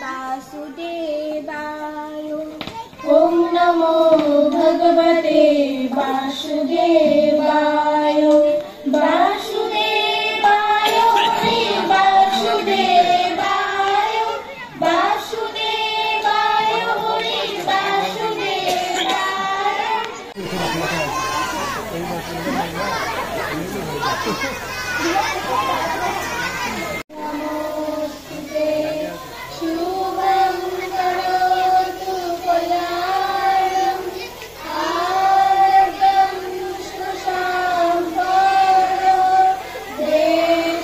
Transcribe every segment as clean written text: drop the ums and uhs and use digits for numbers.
वासुदेवाय ॐ नमो भगवते वासुदेवाय वासुदेवाय हरि वासुदेवाय वासुदेवाय हरि नमोस्तुते शुभं करोतु कल्याणं आर्गं सुशाम्भरो देशबुद्धिविनाशाय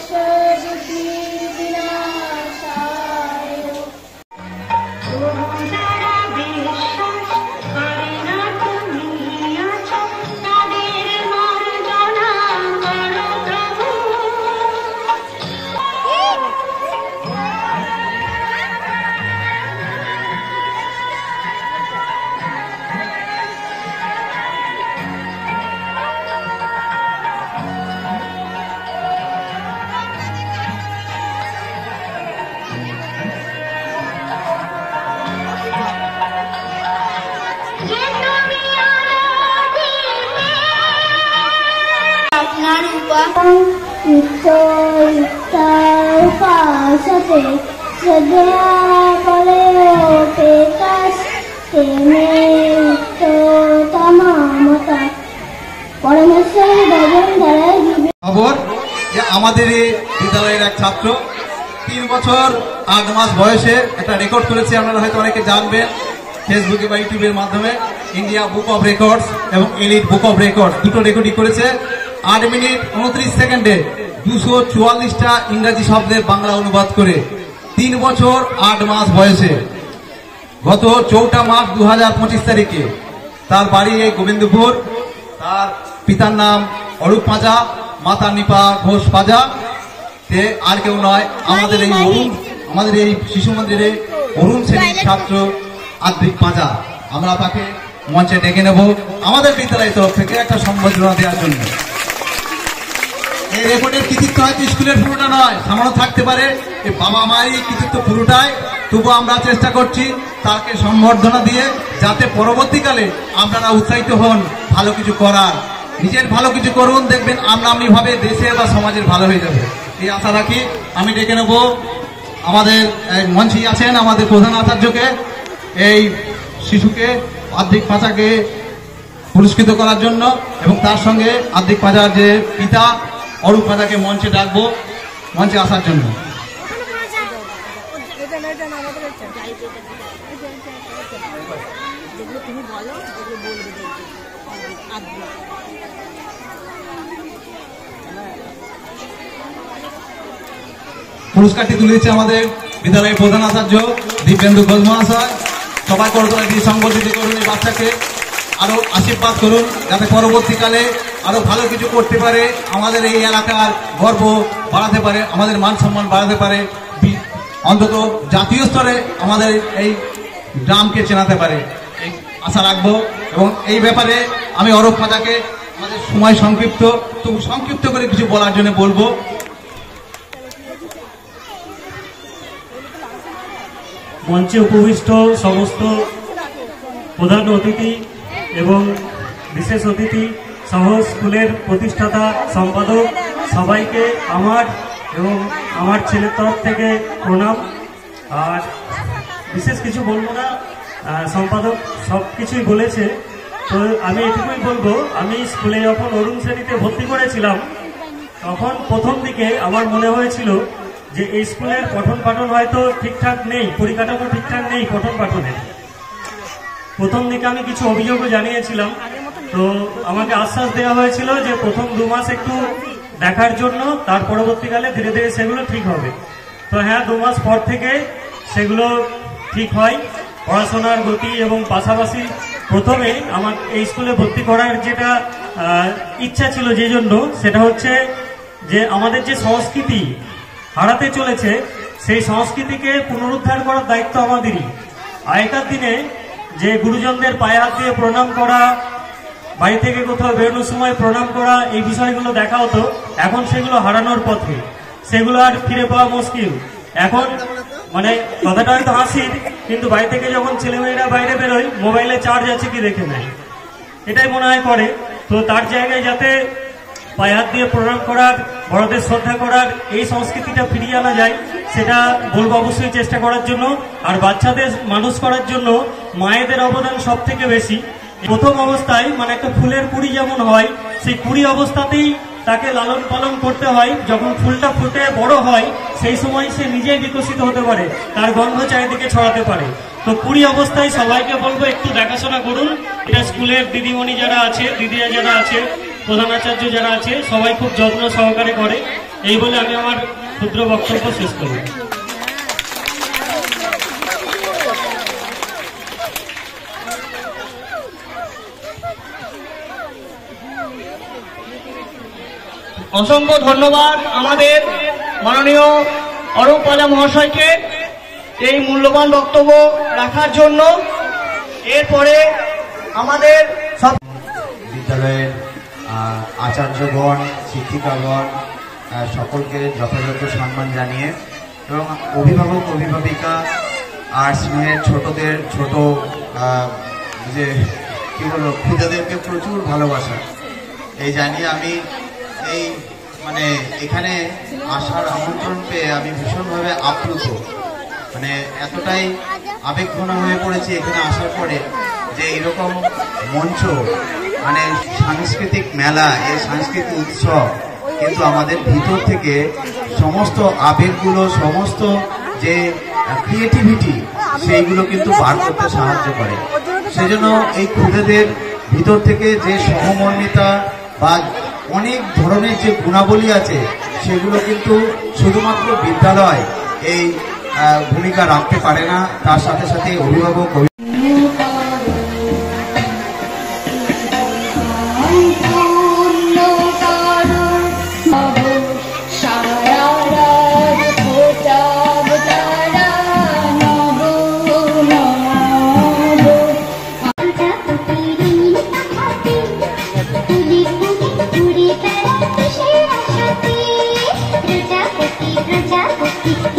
उपासते सदा খবর যে আমাদের এই বিদ্যালয়ের এক ছাত্র 3 বছর 8 মাস বয়সে একটা রেকর্ড করেছে। আপনারা হয়তো অনেকে জানবেন ফেসবুকে বা ইউটিউবের মাধ্যমে। ইন্ডিয়া বুক অফ রেকর্ডস এবং এলিট বুক অফ রেকর্ডস দুটো রেকর্ডই করেছে। 8 মিনিট 29 সেকেন্ডে 244টা ইংরেজি শব্দের বাংলা অনুবাদ করে 3 বছর 8 মাস বয়সে গত 4 মার্চ 2025 তারিখে তার বাড়ি এই গোবিন্দপুর। তার পিতার নাম অরূপ পাঁজা, মাতা নিপা ঘোষ পাঁজা। আর কেউ নয়, আমাদের এই শিশু মন্দিরে অরুণ শ্রেণীর ছাত্র আদ্রিক পাঁজা। আমরা তাকে মঞ্চে ডেকে নেব আমাদের বিদ্যালয়ের তরফ থেকে একটা সম্বর্ধনা দেওয়ার জন্য। এই রেকর্ডের কৃতিত্ব হয়তো স্কুলের পুরোটা নয়, সামান্য থাকতে পারে, এই বাবা মায়েরই কৃতিত্ব পুরোটাই। তবু আমরা চেষ্টা করছি তাকে সম্বর্ধনা দিয়ে, যাতে পরবর্তীকালে আপনারা উৎসাহিত হন ভালো কিছু করার। নিজের ভালো কিছু করুন, দেখবেন আমনি ভাবে দেশের বা সমাজের ভালো হয়ে যাবে, এই আশা রাখি। আমি ডেকে নেব আমাদের মঞ্চে আছেন আমাদের প্রধান আচার্যকে, এই শিশুকে আদ্রিক পাঁজাকে পুরস্কৃত করার জন্য, এবং তার সঙ্গে আদ্রিক পাঁজার যে পিতা অরূপ পাঁজাকে মঞ্চে ডাকবো মঞ্চে আসার জন্য। পুরস্কারটি তুলে দিচ্ছে আমাদের বিদ্যালয়ের প্রধান আচার্য দিব্যেন্দু ঘোষ মহাশয়। সবাই করতলে দিয়ে সংবর্ধিত করুন এই বাচ্চাকে, আরো আশীর্বাদ করুন যাতে পরবর্তীকালে আরো ভালো কিছু করতে পারে, আমাদের এই এলাকার গর্ব বাড়াতে পারে, আমাদের মান সম্মান বাড়াতে পারে, অন্তত জাতীয় স্তরে আমাদের এই গ্রামকে চেনাতে পারে, এই আশা রাখবো। এবং এই ব্যাপারে আমি অরূপ পাঁজাকে, আমাদের সময় সংক্ষিপ্ত, তবু সংক্ষিপ্ত করে কিছু বলার জন্য বলবো। মঞ্চে উপবিষ্ট সমস্ত প্রধান অতিথি এবং বিশেষ অতিথি সহ স্কুলের প্রতিষ্ঠাতা সম্পাদক সবাইকে আমার এবং আমার ছেলের তরফ থেকে প্রণাম। আর বিশেষ কিছু বলবো না, সম্পাদক সব কিছুই বলেছে। তো আমি এটুকুই বলবো, আমি স্কুলে যখন অরুণ শ্রেণীতে ভর্তি করেছিলাম তখন প্রথম দিকে আমার মনে হয়েছিল যে এই স্কুলের পঠন পাঠন হয়তো ঠিকঠাক নেই, পরিকাঠামো ঠিকঠাক নেই পঠন পাঠনের। প্রথম দিকে আমি কিছু অভিযোগও জানিয়েছিলাম, তো আমাকে আশ্বাস দেওয়া হয়েছিল যে প্রথম 2 মাস একটু দেখার জন্য, তার পরবর্তীকালে ধীরে ধীরে সেগুলো ঠিক হবে। তো হ্যাঁ, 2 মাস পর থেকে সেগুলো ঠিক হয়, পড়াশোনার গতি এবং পাশাপাশি প্রথমে আমার এই স্কুলে ভর্তি করার যেটা ইচ্ছা ছিল, যে জন্য সেটা হচ্ছে যে আমাদের যে সংস্কৃতি হারাতে চলেছে সেই সংস্কৃতিকে পুনরুদ্ধার করার দায়িত্ব আমাদেরই। আগেকার দিনে যে গুরুজনদের পায়ে হাত দিয়ে প্রণাম করা, বাড়ি থেকে কোথাও বেরোনোর সময় প্রণাম করা, এই বিষয়গুলো দেখা হতো, এখন সেগুলো হারানোর পথে, সেগুলো আর ফিরে পাওয়া মুশকিল। এখন মানে কথাটা হয়তো হাসির, কিন্তু বাড়ি থেকে যখন ছেলেমেয়েরা বাইরে বেরোয় মোবাইলে চার্জ আছে কি দেখে নেয়, এটাই মনে হয় করে। তো তার জায়গায় যাতে পায়ে হাত দিয়ে প্রণাম করার, বড়দের শ্রদ্ধা করার এই সংস্কৃতিটা ফিরিয়ে আনা যায়, সেটা বলবো অবশ্যই চেষ্টা করার জন্য। আর বাচ্চাদের মানুষ করার জন্য মায়েদের অবদান সব থেকে বেশি। প্রথম অবস্থায় মানে একটা ফুলের কুড়ি যেমন হয়, সেই কুড়ি অবস্থাতেই তাকে লালন পালন করতে হয়। যখন ফুলটা ফুটে বড় হয় সেই সময় সে নিজেই বিকশিত হতে পারে, তার গন্ধ চারিদিকে ছড়াতে পারে। তো কুড়ি অবস্থায় সবাইকে বলবো একটু দেখাশোনা করুন। এটা স্কুলের দিদিমণি যারা আছে, দিদিরা যারা আছে, প্রধানাচার্য যারা আছে, সবাই খুব যত্ন সহকারে করে। এই বলে আমি আমার ক্ষুদ্র বক্তব্য শেষ করব। অসংখ্য ধন্যবাদ আমাদের মাননীয় অরূপ পাজা মহাশয়কে এই মূল্যবান বক্তব্য রাখার জন্য। এরপরে আমাদের সব বিদ্যালয়ের আচার্যগণ, শিক্ষিকাগণ সকলকে যথাযথ সম্মান জানিয়ে এবং অভিভাবক অভিভাবিকা আর স্নেহের ছোটদের ছোট যে কী বলবো ক্ষুদেরকে প্রচুর ভালোবাসা এই জানিয়ে আমি এই মানে এখানে আসার আমন্ত্রণ পেয়ে আমি ভীষণভাবে আপ্লুত, মানে এতটাই আবেগঘন হয়ে পড়েছি এখানে আসার পরে যে এরকম মঞ্চ, মানে সাংস্কৃতিক মেলা, এই সাংস্কৃতিক উৎসব কিন্তু আমাদের ভিতর থেকে সমস্ত আবেগগুলো, সমস্ত যে ক্রিয়েটিভিটি সেইগুলো কিন্তু বার করতে সাহায্য করে। সেজন্য এই ক্ষুদেদের ভিতর থেকে যে সহমর্মিতা বা অনেক ধরনের যে গুণাবলী আছে সেগুলো কিন্তু শুধুমাত্র বিদ্যালয় এই ভূমিকা রাখতে পারে না, তার সাথে সাথে অভিভাবক প্রজাপতি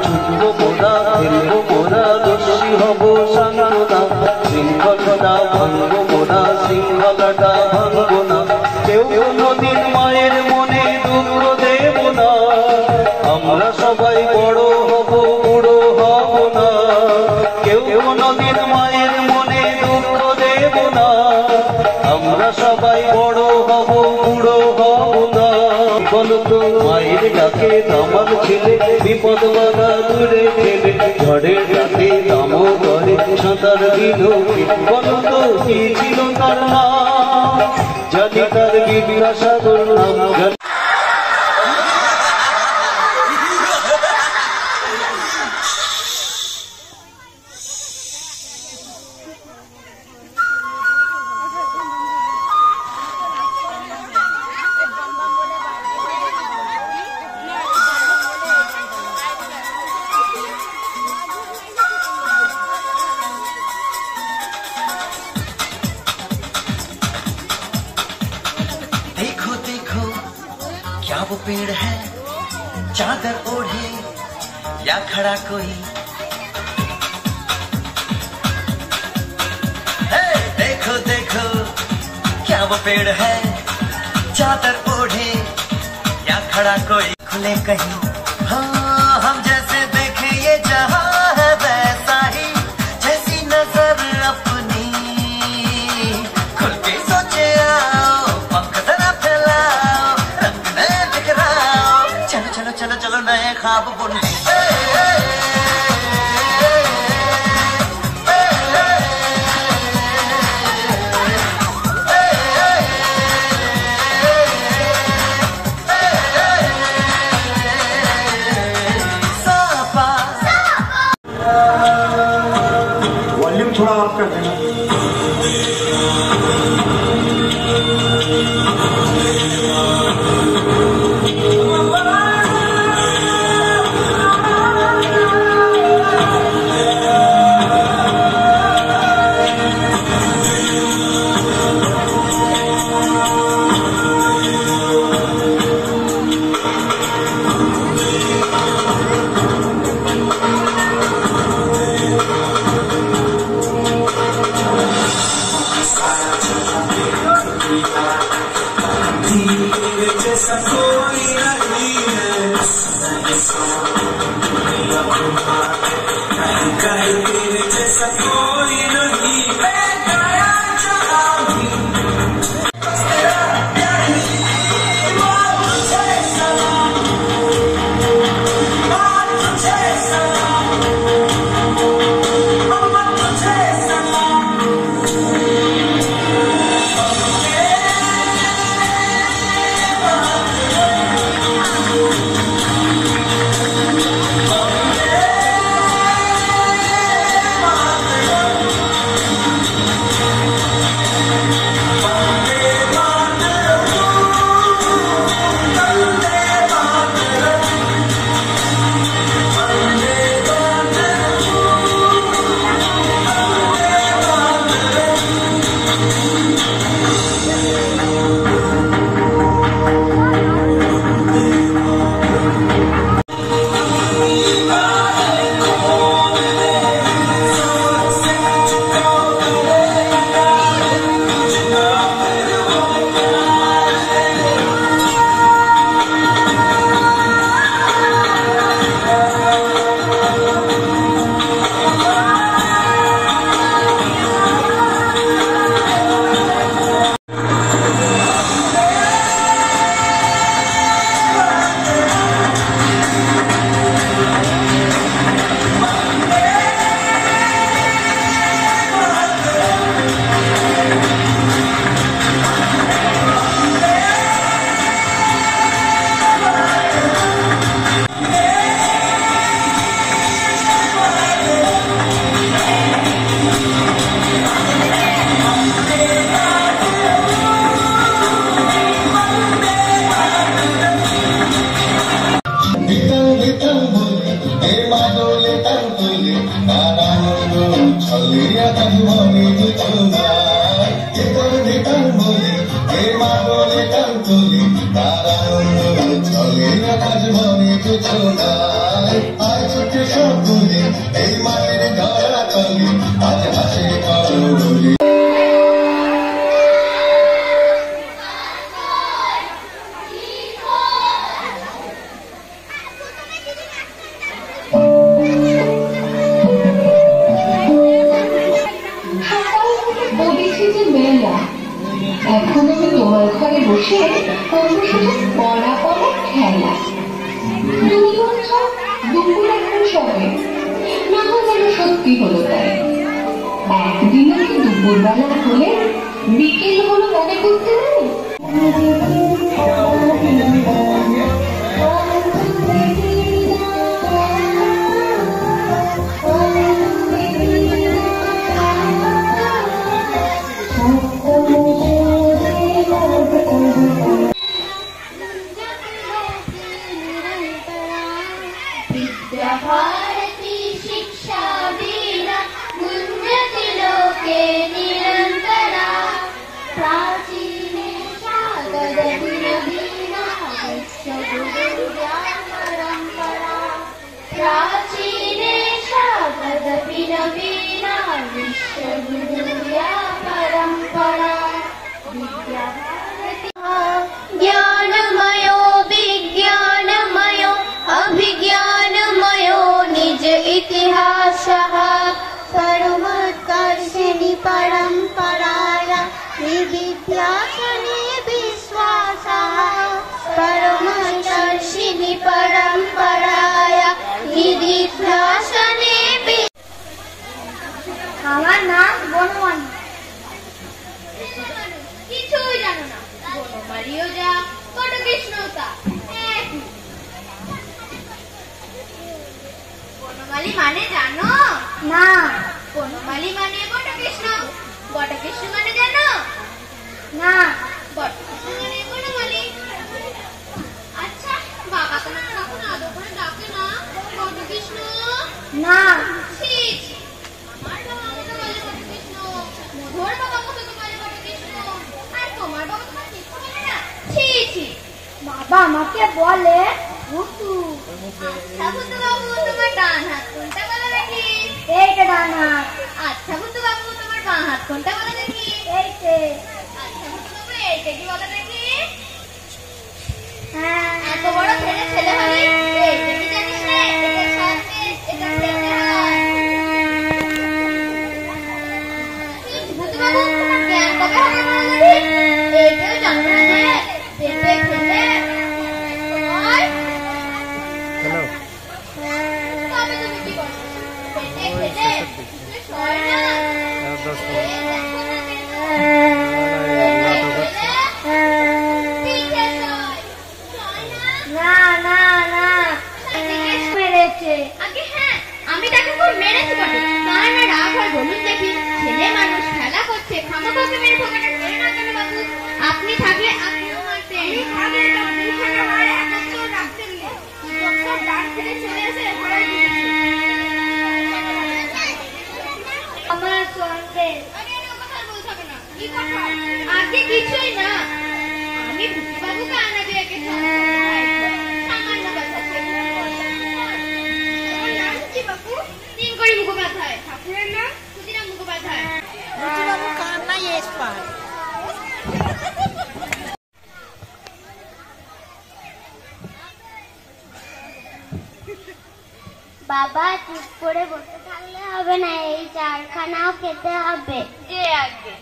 ছুটবো মোরা খেলবো মোরা দোষী হব সান্ত্বনা শৃঙ্খলটা ভাঙবো মোরা শৃঙ্খলাটা ভাঙবো না কেউ কোনোদিন মায়ের মনে দুঃখ দেব না আমরা সবাই বড় হব বুড়ো হব না কেউ কোনোদিন মায়ের মনে দুঃখ দেব না আমরা সবাই বড় হব বুড়ো হব না বলতো মায়ের ডাকে দামাল ছেলে বিপদ বাধা দূরে ফেলে ঝড়ের ডাকে দামো করে সাঁতার দিল বলতো কি ছিল তার নাম জানি তার বিদ্যাসাগর নাম देखो देखो क्या वो पेड़ है चादर ओढ़े या खड़ा कोई देखो देखो क्या वो पेड़ है चादर ओढ़े या खड़ा कोई खुले कहीं हाँ हम जैसे देखे ये जहां है वैसा ही जैसी नजर अपनी खुल के सोचे आओ पंख जरा फैलाओ रंग नए बिखराओ चलो चलो चलो चलो नए ख्वाब बुन ले वॉल्यूम थोड़ा ऑफ कर देना। চলে তারা চলে আকাশ মনে কিছু নাই, আজ সকলে এই মায়ের ধরা কালি, আজ হাসে কারুলি। এখন আমি তোমার ঘরে বসে করবো শুধু পড়া পড়া খেলা। তুমি বলছো দুপুর এখন সবে, না হয় যেন সত্যি হলো তাই। একদিনে কি দুপুরবেলা হলে বিকেল হলো মনে করতে নেই? भारती शिक्षा वीणा मुञ्जति लोके निरन्तरा प्राचीने शारदवीणा विश्वगुरुर्या परम्परा प्राचीने शारदवीणा विश्वगुरुर्या परम्परा ज्ञानमयो विज्ञानमयो अभिज्ञानमयो निज इतिहासः परमोत्कर्षिणि परम्पराया विद्यासने विश्वासः परमोत्कर्षिणि परम्पराया विद्यासने। আমার নাম বনমালী। কিছুই জানো না, বনমালীও যা বটকৃষ্ণও তা। বনমালী মানে জানো? না। বনমালী মানে বটকৃষ্ণ, বটকৃষ্ণ মানে জানো? না। বটকৃষ্ণ মানে বনমালী। আচ্ছা, বাবা তোমার কখন আদৌ করে ডাকে না বটকৃষ্ণ? না। আমার বাবা আমাকে বলে বটকৃষ্ণ, মধুর বাবা আমাকে বলে বটকৃষ্ণ, আর তোমার বাবা তোমার কিছু বলে না? ছি ছি, বাবা আমাকে বলে ভুতু। আচ্ছা ভুতু বাবু, তোমার ডান হাত কোনটা বলো দেখি? এইটা ডান হাত। আচ্ছা ভুতু বাবু, তোমার বাঁ হাত কোনটা বলো দেখি? এইটা। আচ্ছা ভুতু বাবু, এইটা কি বলো দেখি? হ্যাঁ। এত বড় ছেলে ছেলে হলি, এইটা কি জানিস না? এটা সাথে এটা খেতে হয়। ভুতু বাবু, তোমার জ্ঞান কবে হবে বলো দেখি? এইটাও জানো না যে পেটে খেলে হ্যালো তবে তুমি কি বলো? পেটে খেলে হয় না? না না না মেরেছে। আগে হ্যাঁ, আমি তাকে খুব মেরেছি বটে। কার না রাগ হয় বলুন দেখি? ছেলে মানুষ খেলা করছে, খামাখাকে মেরে ঠোকাটা ছেড়ে না কেন বাবু? আপনি থাকলে আপনিও মারতেন। আমি থাকলে তো দুখানা মারে একত্র রাখতেন না। ডক্টর ডাক ছেড়ে চলে এসে ঘরে ঢুকেছে। আমার সঙ্গে আরে এরকম কথা বলতে হবে না। কি কথা? আগে কিছুই না, আমি ভুতু বাবুকে আনা দিয়ে একে সামান্য কথা ছিল। তোমার নাম কি বাবু? তিনকড়ি মুখোপাধ্যায়। ঠাকুরের নাম ক্ষুদিরাম মুখোপাধ্যায়। ভুতু বাবু কার নাই এক্সপার্ট। বাবা চুপ করে বসে থাকলে হবে না, এই চারখানাও খেতে হবে। যে আগে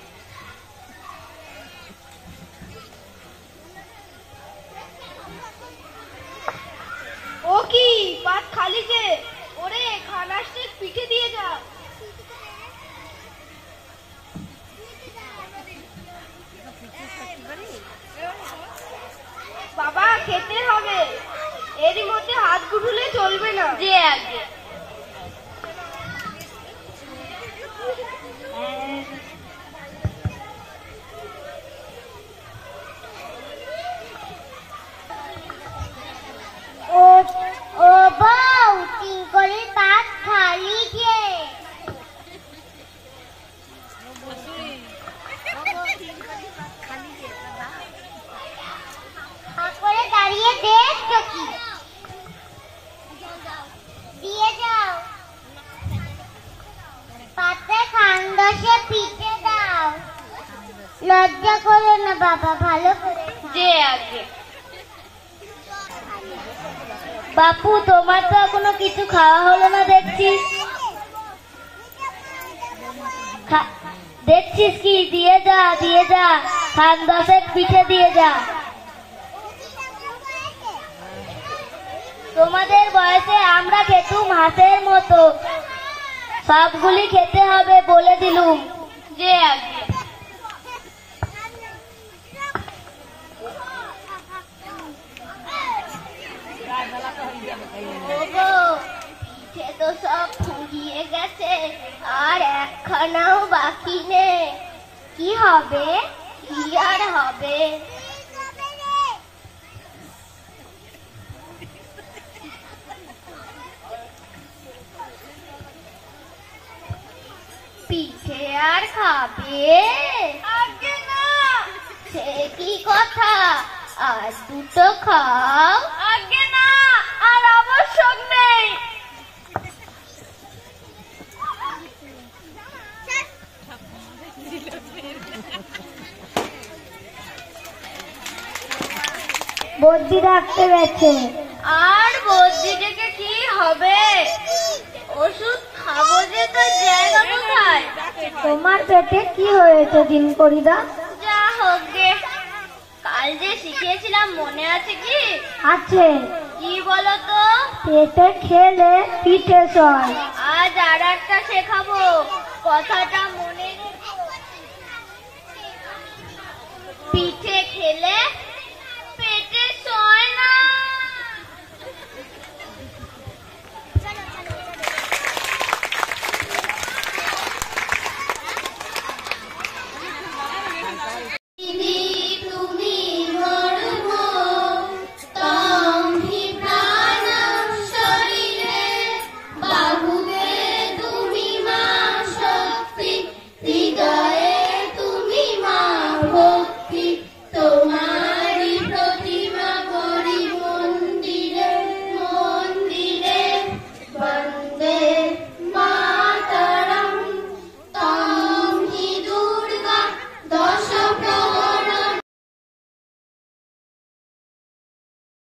ও কি পাত খালি যে? ওরে খানাসটি পিঠে দিয়ে যা। বাবা খেতে হবে, এরই মধ্যে হাত গুটুলে চলবে না। যে আগে ও বউ, তিনকড়ির পাত খালি যে? করে দাঁড়িয়ে দেখছো কি? লজ্জা করে না বাবা, ভালো করে যে আগে। বাপু, তোমার তো এখনো কিছু খাওয়া হলো না দেখছি। দেখছিস কি? দিয়ে যা, দিয়ে যা, খান 10 পিঠে দিয়ে যা। তোমাদের বয়সে আমরা খেতুম হাঁসের মতো, সবগুলি খেতে হবে বলে দিলুম যে আগে। পিঠে তো সব ফুরিয়ে গেছে, আর একখানাও বাকি নেই। কি হবে? কি আর হবে? পিঠে আর খাবে? আগে না। সে কি কথা? আর দুটো খাও। আগে না, আর আবশ্যক নেই। বদ্যি ডাকতে গেছে। আর বদ্যি ডেকে কি হবে? ওষুধ খাবো যে, তো জায়গা কোথায়? তোমার পেটে কি হয়েছে দিনকরিদা? যা হোক গে, কাল যে শিখিয়েছিলাম মনে আছে কি? আছে। কি বলো তো? পেটে খেলে পিঠে সয়। আজ আর একটা শেখাবো, কথাটা মনে রেখো। পিঠে খেলে